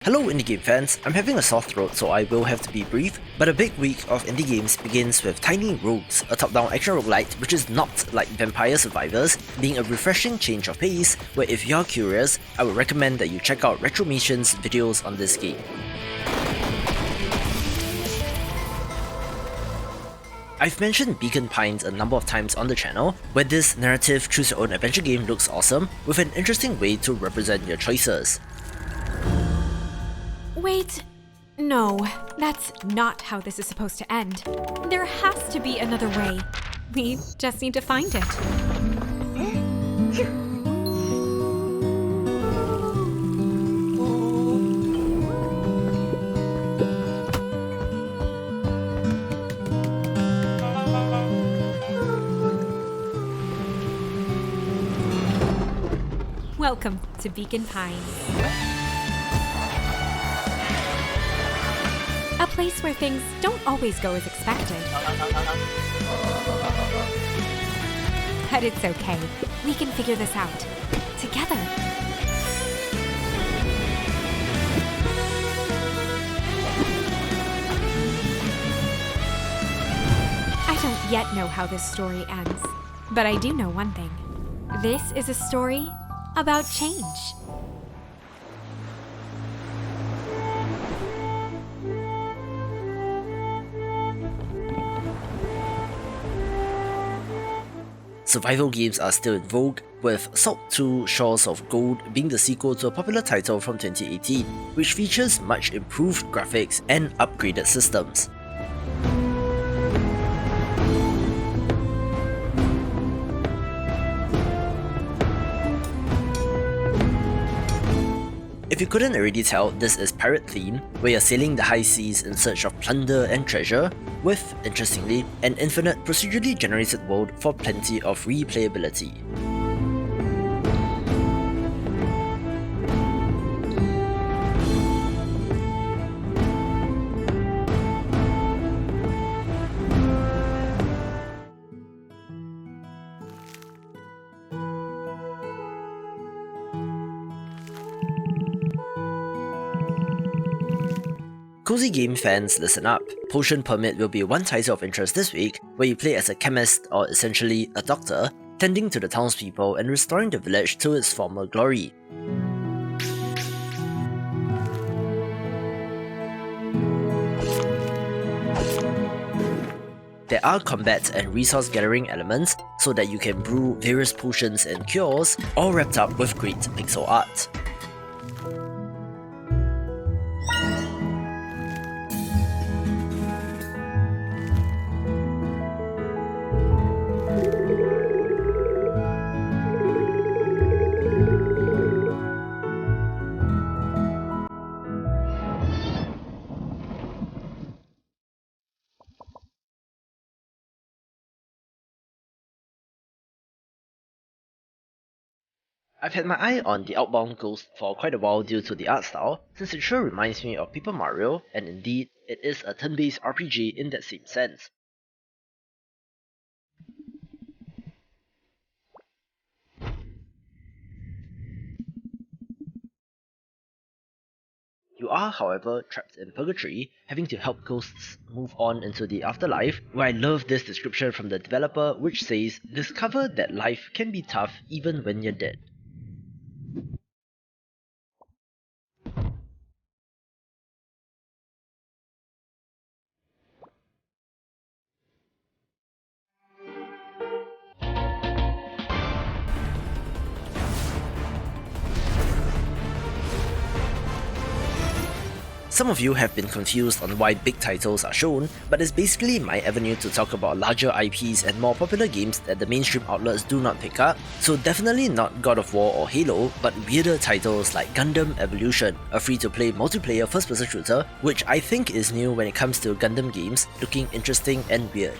Hello indie game fans, I'm having a sore throat so I will have to be brief, but a big week of indie games begins with Tiny Rogues, a top-down action roguelite which is not like Vampire Survivors, being a refreshing change of pace, where if you're curious, I would recommend that you check out Retromission's videos on this game. I've mentioned Beacon Pines a number of times on the channel, where this narrative choose-your-own adventure game looks awesome, with an interesting way to represent your choices. Wait, no, that's not how this is supposed to end. There has to be another way. We just need to find it. Welcome to Beacon Pines. A place where things don't always go as expected. But it's okay. We can figure this out. Together. I don't yet know how this story ends. But I do know one thing. This is a story about change. Survival games are still in vogue, with Salt 2 Shores of Gold being the sequel to a popular title from 2018, which features much improved graphics and upgraded systems. If you couldn't already tell, this is pirate themed, where you're sailing the high seas in search of plunder and treasure, with, interestingly, an infinite procedurally generated world for plenty of replayability. Cozy game fans, listen up. Potion Permit will be one title of interest this week, where you play as a chemist, or essentially a doctor, tending to the townspeople and restoring the village to its former glory. There are combat and resource gathering elements so that you can brew various potions and cures, all wrapped up with great pixel art. I've had my eye on the Outbound Ghost for quite a while due to the art style, since it sure reminds me of Paper Mario, and indeed, it is a turn-based RPG in that same sense. You are, however, trapped in purgatory, having to help ghosts move on into the afterlife, where I love this description from the developer which says, "Discover that life can be tough even when you're dead." Some of you have been confused on why big titles are shown, but it's basically my avenue to talk about larger IPs and more popular games that the mainstream outlets do not pick up, so definitely not God of War or Halo, but weirder titles like Gundam Evolution, a free-to-play multiplayer first-person shooter, which I think is new when it comes to Gundam games, looking interesting and weird.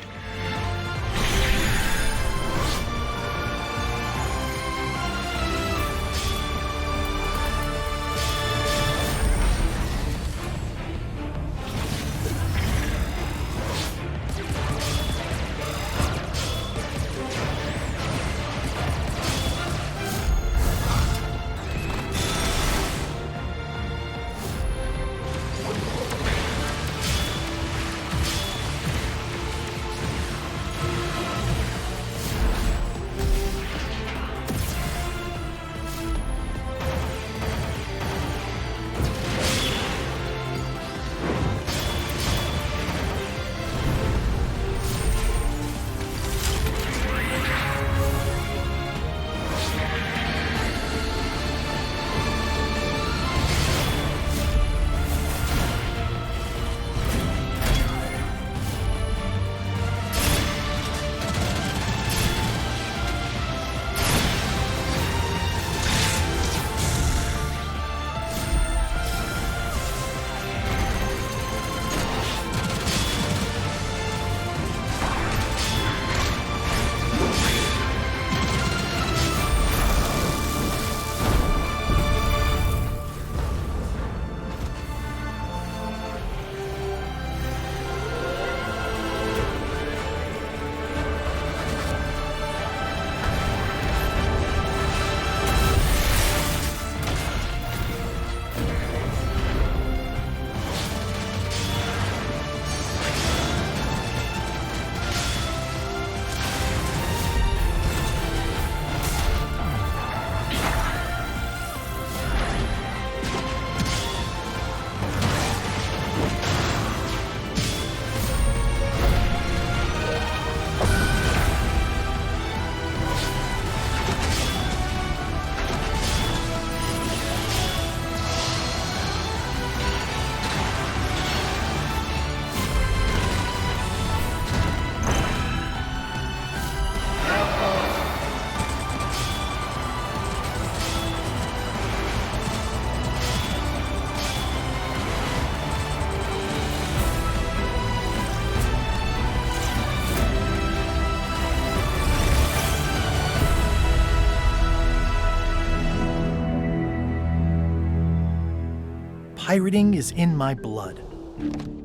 Pirating is in my blood,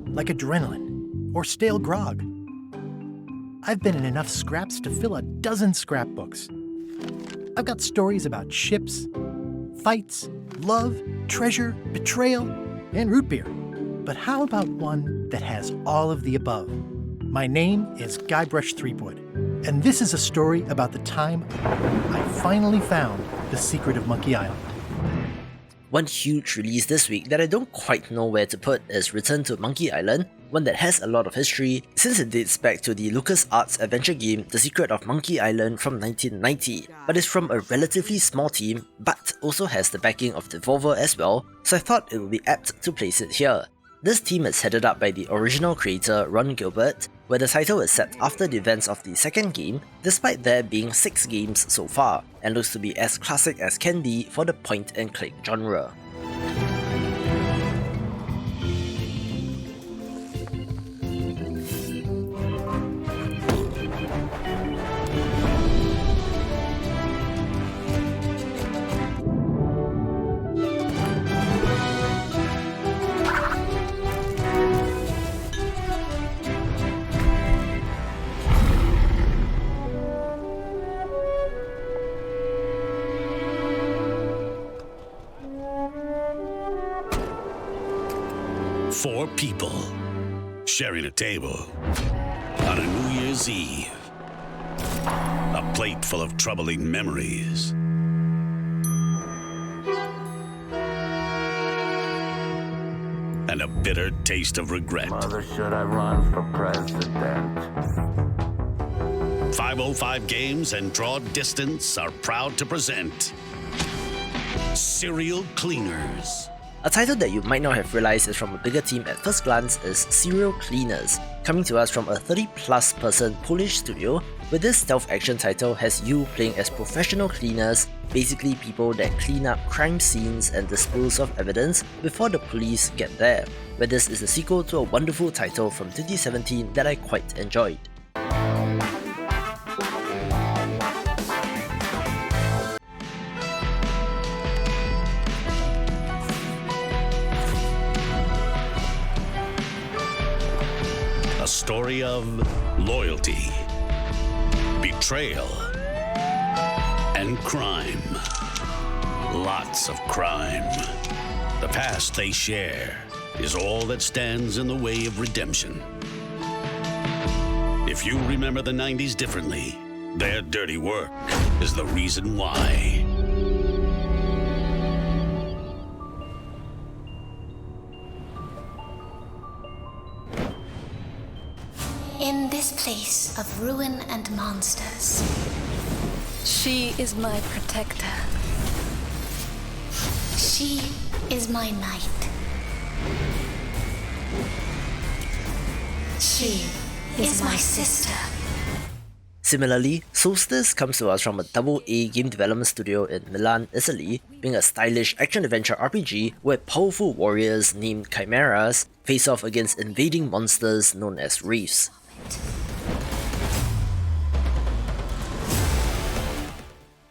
like adrenaline or stale grog. I've been in enough scraps to fill a dozen scrapbooks. I've got stories about ships, fights, love, treasure, betrayal, and root beer. But how about one that has all of the above? My name is Guybrush Threepwood, and this is a story about the time I finally found the secret of Monkey Island. One huge release this week that I don't quite know where to put is Return to Monkey Island, one that has a lot of history since it dates back to the LucasArts adventure game The Secret of Monkey Island from 1990, but is from a relatively small team, but also has the backing of Devolver as well, so I thought it would be apt to place it here. This team is headed up by the original creator Ron Gilbert, where the title is set after the events of the second game, despite there being 6 games so far, and looks to be as classic as can be for the point-and-click genre. Four people sharing a table on a New Year's Eve. A plate full of troubling memories. And a bitter taste of regret. Mother, should I run for president? 505 Games and Draw Distance are proud to present Serial Cleaners. A title that you might not have realised is from a bigger team at first glance is Serial Cleaners, coming to us from a 30-plus person Polish studio, where this stealth action title has you playing as professional cleaners, basically people that clean up crime scenes and dispose of evidence before the police get there, where this is a sequel to a wonderful title from 2017 that I quite enjoyed. A story of loyalty, betrayal, and crime. Lots of crime. The past they share is all that stands in the way of redemption. If you remember the 90s differently, their dirty work is the reason why. In this place of ruin and monsters, She is my protector. she is my knight. She is my sister. Similarly, Soulstice comes to us from a AA game development studio in Milan, Italy, being a stylish action-adventure RPG where powerful warriors named Chimeras face off against invading monsters known as Wraiths.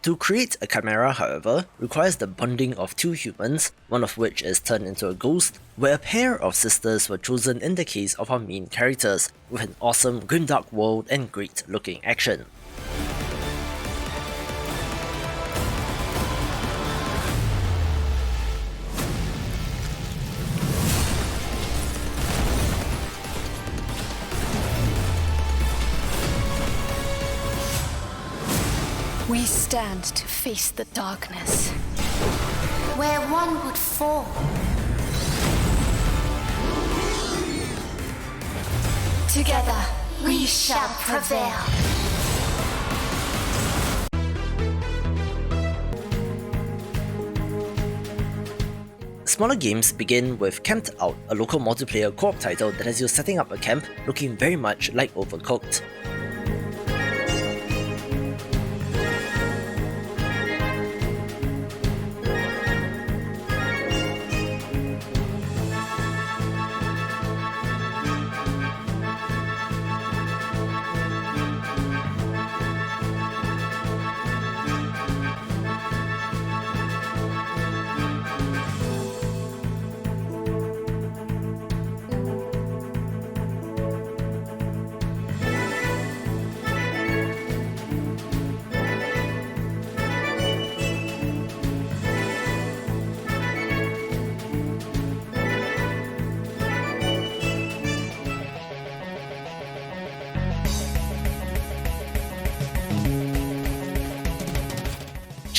To create a chimera, however, requires the bonding of two humans, one of which is turned into a ghost, where a pair of sisters were chosen in the case of our main characters, with an awesome grimdark world and great looking action. We stand to face the darkness. Where one would fall, together we shall prevail. Smaller games begin with Camped Out, a local multiplayer co-op title that has you setting up a camp looking very much like Overcooked.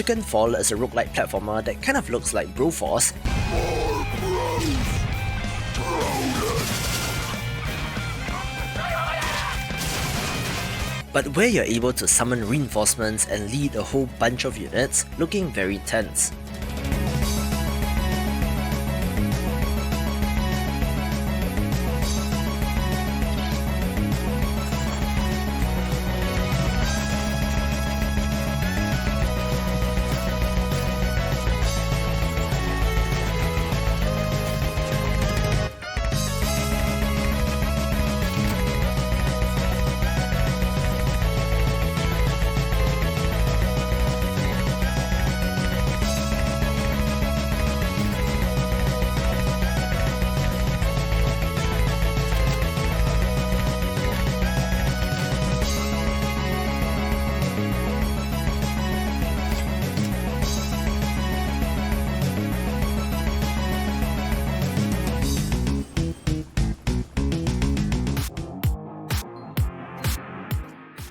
Chicken Fall is a roguelike platformer that kind of looks like Broforce, but where you're able to summon reinforcements and lead a whole bunch of units, looking very tense.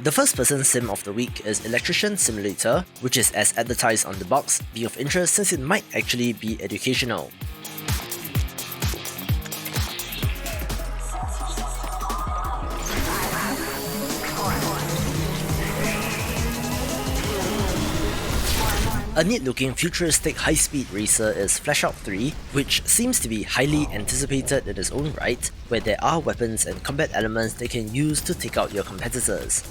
The first person sim of the week is Electrician Simulator, which is as advertised on the box, being of interest since it might actually be educational. A neat-looking futuristic high-speed racer is FLASHOUT 3, which seems to be highly anticipated in its own right, where there are weapons and combat elements they can use to take out your competitors.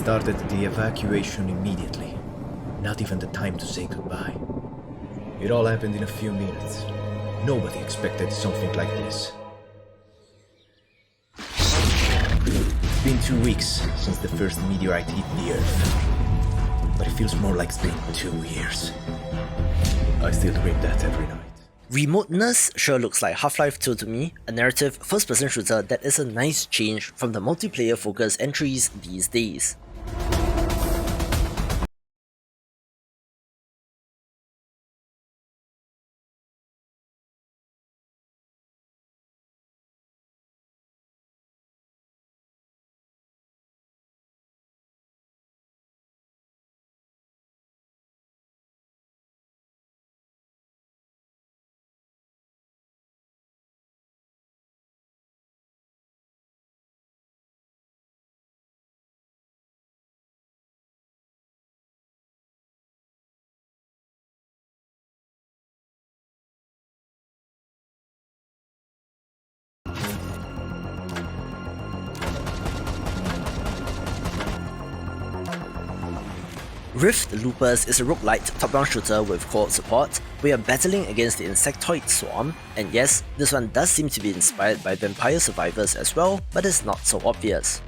Started the evacuation immediately. Not even the time to say goodbye. It all happened in a few minutes. Nobody expected something like this. It's been 2 weeks since the first meteorite hit the Earth. But it feels more like it's been 2 years. I still dream that every night. Remoteness sure looks like Half-Life 2 to me, a narrative first-person shooter that is a nice change from the multiplayer-focused entries these days. Rift Loopers is a roguelite top-down shooter with co-op support. We are battling against the insectoid swarm, and yes, this one does seem to be inspired by Vampire Survivors as well, but it's not so obvious.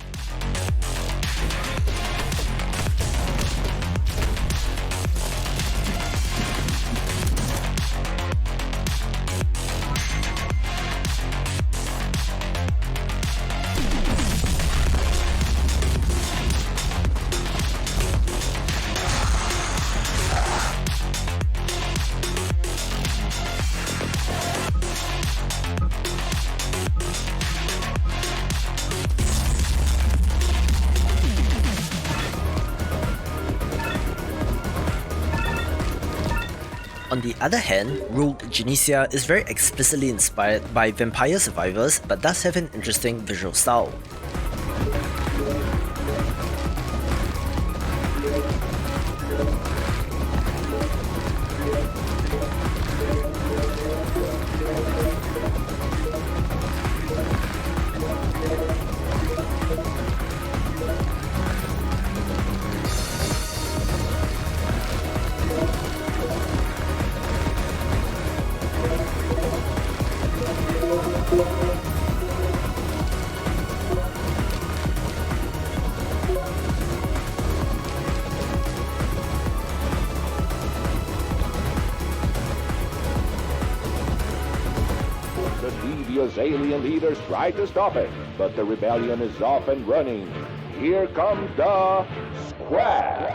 On the other hand, Rogue Genesia is very explicitly inspired by Vampire Survivors but does have an interesting visual style. The devious alien leaders try to stop it, but the rebellion is off and running. Here comes the Squad!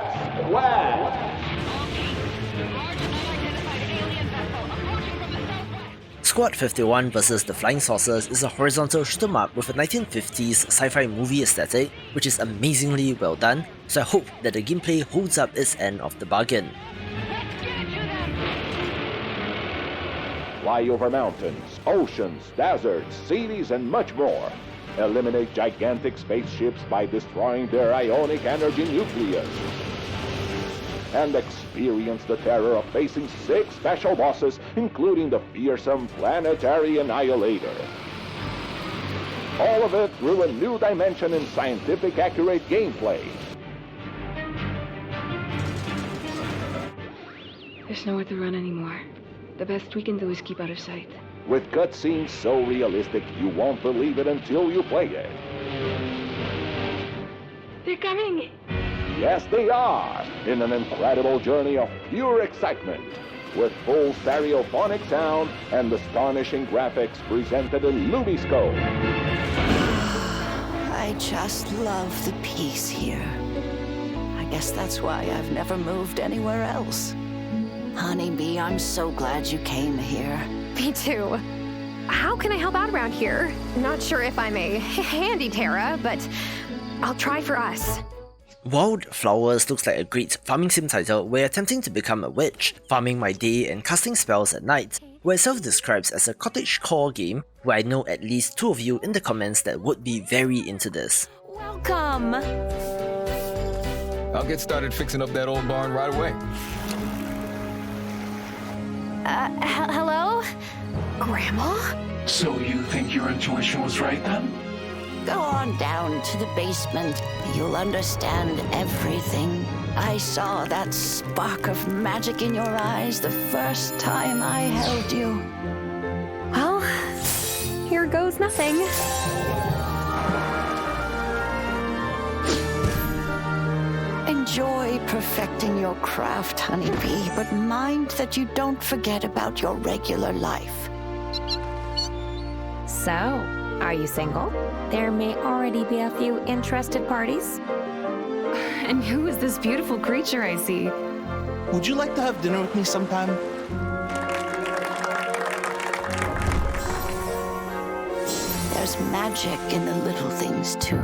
Squad 51 vs the Flying Saucers is a horizontal shoot 'em up with a 1950s sci-fi movie aesthetic, which is amazingly well done, so I hope that the gameplay holds up its end of the bargain. Fly over mountains, oceans, deserts, cities, and much more. Eliminate gigantic spaceships by destroying their ionic energy nucleus. And experience the terror of facing 6 special bosses, including the fearsome Planetary Annihilator. All of it through a new dimension in scientific accurate gameplay. There's nowhere to run anymore. The best we can do is keep out of sight. With cutscenes so realistic you won't believe it until you play it. They're coming! Yes, they are, in an incredible journey of pure excitement, with full stereophonic sound and astonishing graphics presented in Lumiscope. I just love the peace here. I guess that's why I've never moved anywhere else. Honeybee, I'm so glad you came here. Me too. How can I help out around here? Not sure if I'm a handy Terra, but I'll try for us. Wylde Flowers looks like a great farming sim title where you're attempting to become a witch, farming by day and casting spells at night, where it self-describes as a cottagecore game, where I know at least 2 of you in the comments that would be very into this. Welcome! I'll get started fixing up that old barn right away. Hello? Grandma? So you think your intuition was right then? Go on down to the basement. You'll understand everything. I saw that spark of magic in your eyes the first time I held you. Well, here goes nothing. Enjoy perfecting your craft, Honeybee, but mind that you don't forget about your regular life. So, are you single? There may already be a few interested parties. And who is this beautiful creature I see? Would you like to have dinner with me sometime? There's magic in the little things, too.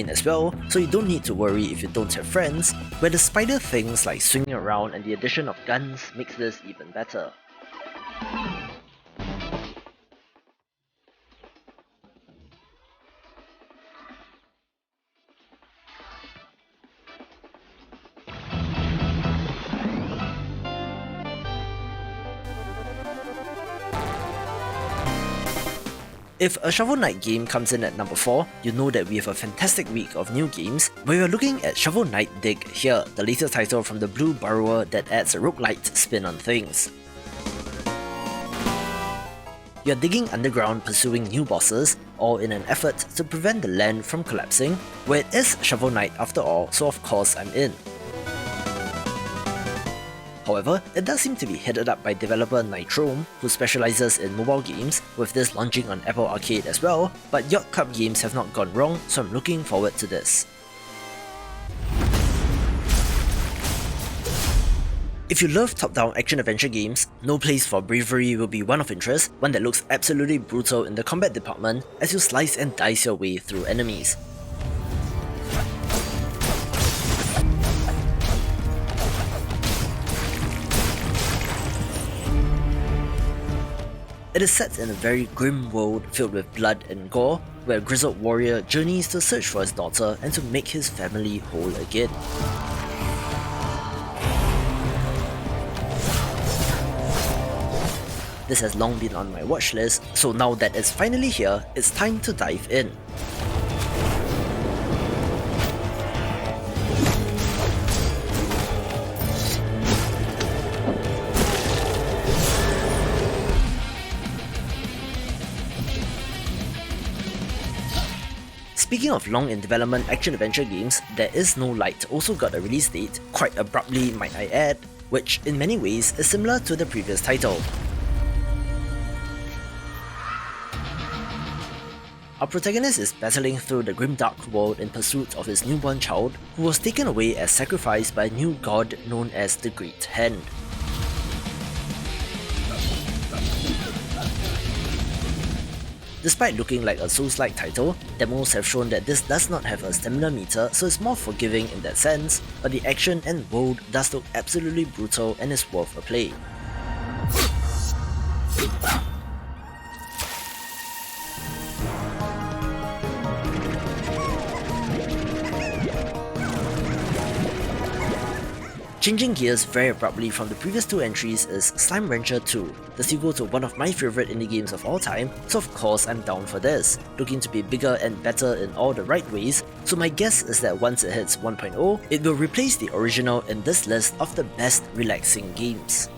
As well, so you don't need to worry if you don't have friends, where the spider things like swinging around and the addition of guns makes this even better. If a Shovel Knight game comes in at number 4, you know that we have a fantastic week of new games, where we are looking at Shovel Knight Dig here, the latest title from the Blue Burrower that adds a roguelite spin on things. You are digging underground pursuing new bosses, all in an effort to prevent the land from collapsing, where it is Shovel Knight after all, so of course I'm in. However, it does seem to be headed up by developer Nitrome, who specializes in mobile games, with this launching on Apple Arcade as well, but Yacht Club games have not gone wrong, so I'm looking forward to this. If you love top-down action-adventure games, No Place for Bravery will be one of interest, one that looks absolutely brutal in the combat department as you slice and dice your way through enemies. It is set in a very grim world filled with blood and gore, where a grizzled warrior journeys to search for his daughter and to make his family whole again. This has long been on my watch list, so now that it's finally here, it's time to dive in. Speaking of long in development action-adventure games, There Is No Light also got a release date, quite abruptly might I add, which in many ways is similar to the previous title. Our protagonist is battling through the grimdark world in pursuit of his newborn child, who was taken away as sacrifice by a new god known as the Great Hand. Despite looking like a Souls-like title, demos have shown that this does not have a stamina meter, so it's more forgiving in that sense, but the action and world does look absolutely brutal and is worth a play. Changing gears very abruptly from the previous two entries is Slime Rancher 2, the sequel to one of my favourite indie games of all time, so of course I'm down for this, looking to be bigger and better in all the right ways, so my guess is that once it hits 1.0, it will replace the original in this list of the best relaxing games.